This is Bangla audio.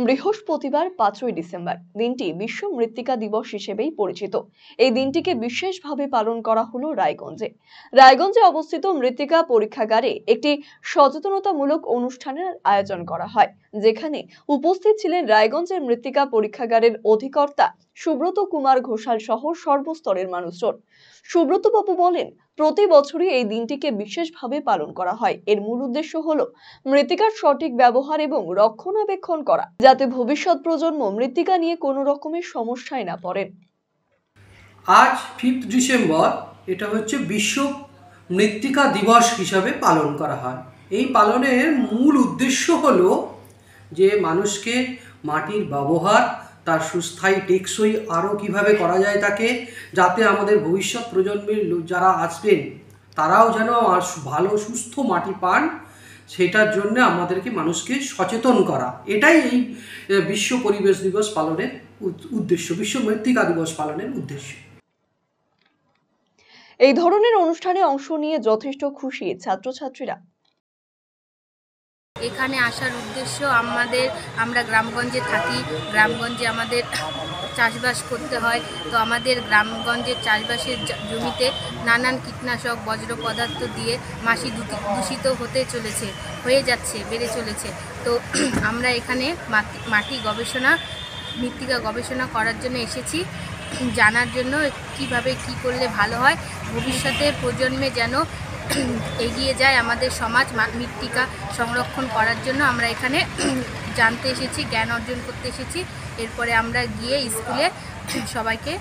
বৃহস্পতিবার 5ই ডিসেম্বর দিনটি বিশ্ব মৃত্তিকা দিবস হিসেবেই পরিচিত। এই দিনটিকে বিশেষভাবে পালন করা হলো রায়গঞ্জে অবস্থিত মৃত্তিকা পরীক্ষাগারে একটি সচেতনতামূলক অনুষ্ঠানের আয়োজন করা হয়, যেখানে উপস্থিত ছিলেন রায়গঞ্জের মৃত্তিকা পরীক্ষাগারের অধিকর্তা সুব্রত কুমার ঘোষাল সহ সর্বস্তরের মানুষজন। সুব্রত বাবু বলেন, প্রতি বছরই এই দিনটিকে বিশেষভাবে পালন করা হয়। এর মূল উদ্দেশ্য হলো মৃত্তিকার সঠিক ব্যবহার এবং রক্ষণাবেক্ষণ করা, যাতে ভবিষ্যৎ প্রজন্ম মৃত্তিকা নিয়ে কোনো রকমের সমস্যায় না পড়েন। আজ 5 ডিসেম্বর এটা হচ্ছে বিশ্ব মৃত্তিকা দিবস হিসাবে পালন করা হয়। এই পালনের মূল উদ্দেশ্য হলো যে মানুষকে মাটির ব্যবহার, তার সুস্থায়ী টেকসই আরও কীভাবে করা যায় তাকে, যাতে আমাদের ভবিষ্যৎ প্রজন্মের যারা আসবেন তারাও যেন ভালো সুস্থ মাটি পান, সেটার জন্য আমাদেরকে মানুষকে সচেতন করা। এটাই এই বিশ্ব পরিবেশ দিবস পালনের উদ্দেশ্য, বিশ্ব মৃত্তিকা দিবস পালনের উদ্দেশ্য। এই ধরনের অনুষ্ঠানে অংশ নিয়ে যথেষ্ট খুশি ছাত্রছাত্রীরা। এখানে আসার উদ্দেশ্য আমরা গ্রামগঞ্জে থাকি, গ্রামগঞ্জে আমাদের চাষবাস করতে হয়। তো আমাদের গ্রামগঞ্জের চাষবাসের জমিতে নানান কীটনাশক বজ্র পদার্থ দিয়ে মাটি দূষিত হয়ে যাচ্ছে, বেড়ে চলেছে। তো আমরা এখানে মৃত্তিকা গবেষণা করার জন্য এসেছি, জানার জন্য কিভাবে কি করলে ভালো হয়, ভবিষ্যতে প্রজন্মে যেন এগিয়ে যায় আমাদের সমাজ মৃত্তিকা সংরক্ষণ করার জন্য আমরা এখানে জানতে এসেছি, জ্ঞান অর্জন করতে এসেছি। এরপরে আমরা গিয়ে স্কুলে সবাইকে